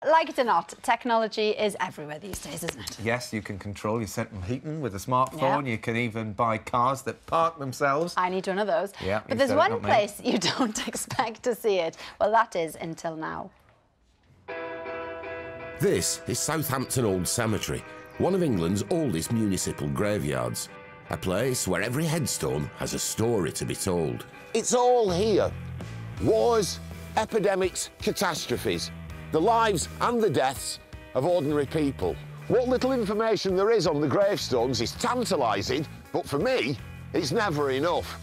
like it or not, technology is everywhere these days, isn't it? Yes, you can control your central heating with a smartphone. Yeah. You can even buy cars that park themselves. I need one of those. Yeah, but there's one place you don't expect to see it. Well, that is until now. This is Southampton Old Cemetery, one of England's oldest municipal graveyards. A place where every headstone has a story to be told. It's all here. Wars, epidemics, catastrophes. The lives and the deaths of ordinary people. What little information there is on the gravestones is tantalising, but for me, it's never enough.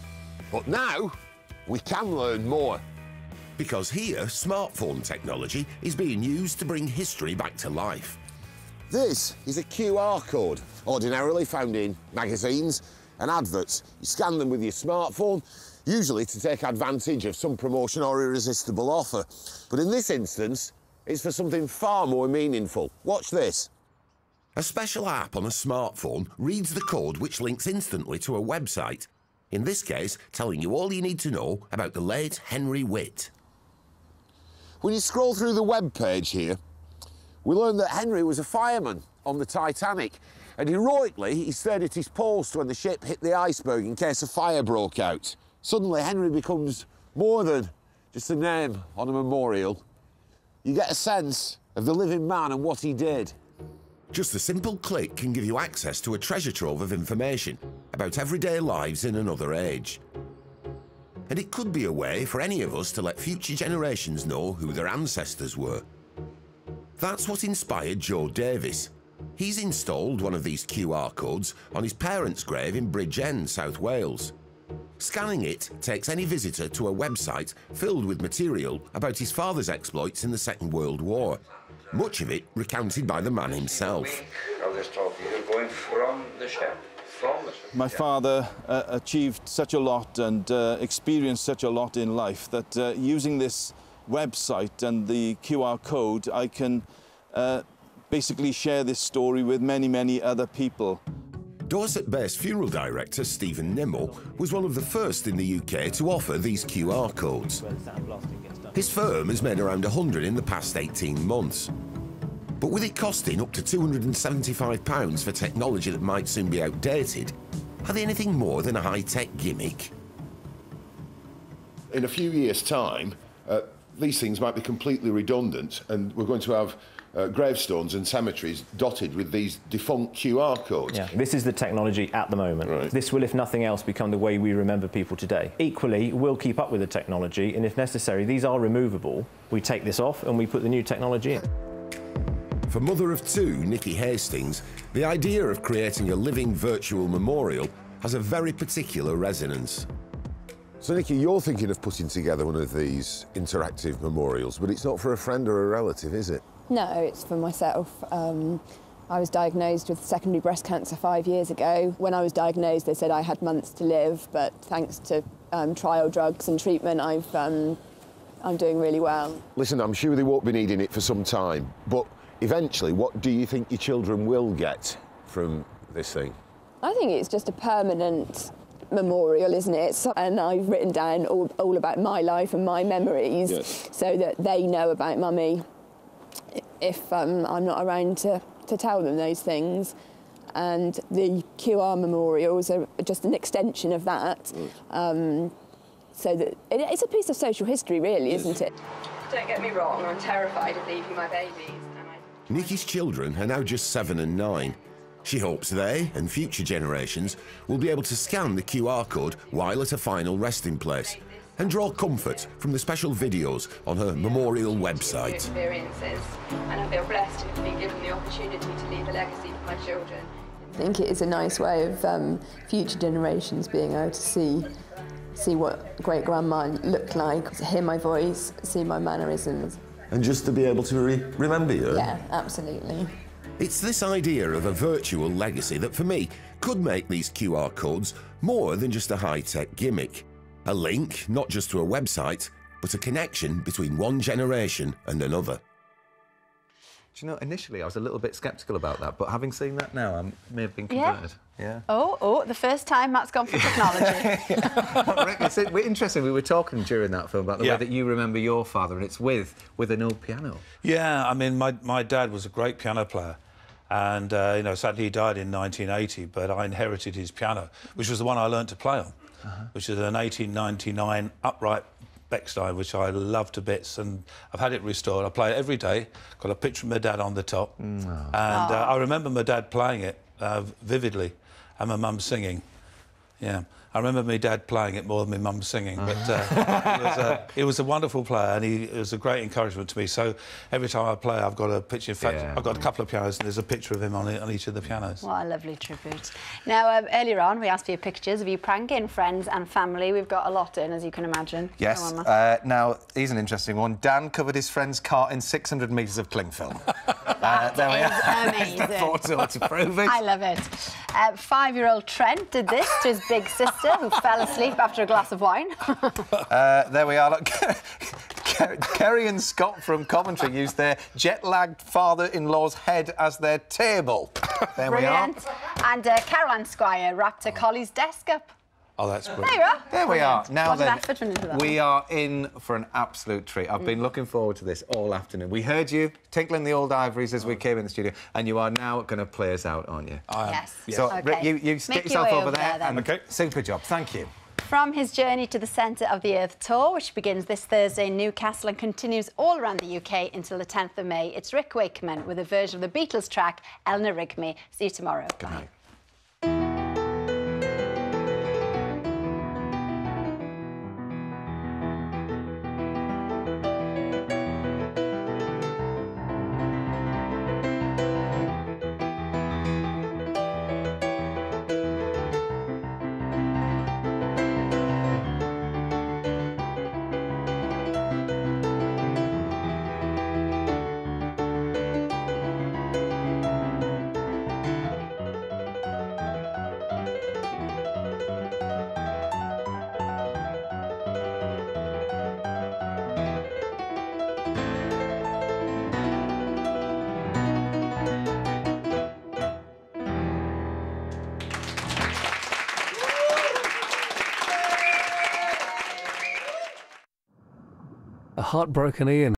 But now, we can learn more. Because here, smartphone technology is being used to bring history back to life. This is a QR code, ordinarily found in magazines and adverts. You scan them with your smartphone, usually to take advantage of some promotion or irresistible offer. But in this instance, it's for something far more meaningful. Watch this. A special app on a smartphone reads the code which links instantly to a website. In this case, telling you all you need to know about the late Henry Witt. When you scroll through the web page here, we learn that Henry was a fireman on the Titanic, and heroically he stayed at his post when the ship hit the iceberg in case a fire broke out. Suddenly Henry becomes more than just a name on a memorial. You get a sense of the living man and what he did. Just a simple click can give you access to a treasure trove of information about everyday lives in another age. And it could be a way for any of us to let future generations know who their ancestors were. That's what inspired Joe Davis. He's installed one of these QR codes on his parents' grave in Bridgend, South Wales. Scanning it takes any visitor to a website filled with material about his father's exploits in the Second World War, much of it recounted by the man himself. My father achieved such a lot and experienced such a lot in life that using this website and the QR code, I can basically share this story with many, many other people. Dorset-based funeral director Stephen Nimmo was one of the first in the UK to offer these QR codes. His firm has made around 100 in the past 18 months. But with it costing up to £275 for technology that might soon be outdated, are they anything more than a high-tech gimmick? In a few years' time, these things might be completely redundant, and we're going to have gravestones and cemeteries dotted with these defunct QR codes. Yeah, this is the technology at the moment. Right. This will, if nothing else, become the way we remember people today. Equally, we'll keep up with the technology, and if necessary, these are removable. We take this off and we put the new technology in. For mother of two, Nikki Hastings, the idea of creating a living virtual memorial has a very particular resonance. So, Nikki, you're thinking of putting together one of these interactive memorials, but it's not for a friend or a relative, is it? No, it's for myself. I was diagnosed with secondary breast cancer 5 years ago. When I was diagnosed, they said I had months to live, but thanks to trial drugs and treatment, I'm doing really well. Listen, I'm sure they won't be needing it for some time, but eventually, what do you think your children will get from this thing? I think it's just a permanent memorial, isn't it? And I've written down all about my life and my memories, yes, so that they know about Mummy if I'm not around to tell them those things. And the QR memorials are just an extension of that. So that it's a piece of social history, really, isn't it? Don't get me wrong, I'm terrified of leaving my babies. Nikki's children are now just 7 and 9. She hopes they, and future generations, will be able to scan the QR code while at a final resting place and draw comfort from the special videos on her memorial website. Experiences, and I feel blessed to have been given the opportunity to leave a legacy for my children. I think it is a nice way of future generations being able to see what great-grandma looked like, to hear my voice, see my mannerisms. And just to be able to remember you? Yeah, absolutely. It's this idea of a virtual legacy that, for me, could make these QR codes more than just a high-tech gimmick. A link, not just to a website, but a connection between one generation and another. Do you know, initially I was a little bit sceptical about that, but having seen that now, I may have been converted. Yeah. Oh, the first time Matt's gone for technology. It's interesting, we were talking during that film about the way that you remember your father, and it's with an old piano. Yeah, I mean, my dad was a great piano player. And, you know, sadly he died in 1980, but I inherited his piano, which was the one I learnt to play on, which is an 1899 upright Bechstein, which I love to bits, and I've had it restored. I play it every day, got a picture of my dad on the top, and I remember my dad playing it vividly, and my mum singing. Yeah, I remember my dad playing it more than my mum singing, but he was a wonderful player, and it was a great encouragement to me. So every time I play, I've got a picture. In fact, I've got a couple of pianos, and there's a picture of him on each of the pianos. What a lovely tribute. Now, earlier on, we asked for your pictures of you pranking friends and family. We've got a lot in, as you can imagine. Yes. Now, here's an interesting one. Dan covered his friend's car in 600 metres of cling film. There we are. Amazing. The photo to prove it. I love it. 5-year-old Trent did this to his big sister, who fell asleep after a glass of wine. There we are. Look. Kerry and Scott from Coventry used their jet-lagged father-in-law's head as their table. There Brilliant. we are. And Caroline Squire wrapped her collie's desk up. Oh, that's great. There you are. There we are. Now what then, an effort went into that. we are in for an absolute treat. I've been looking forward to this all afternoon. We heard you tinkling the old ivories as we came in the studio, and you are now going to play us out, aren't you? I am. Yes. So, Okay. Rick, you Make get your yourself way over there, then. and super job. Thank you. From his journey to the centre of the Earth tour, which begins this Thursday in Newcastle and continues all around the UK until the 10th of May, it's Rick Wakeman with a version of the Beatles track, Eleanor Rigby. See you tomorrow. Good night. A heartbroken Ian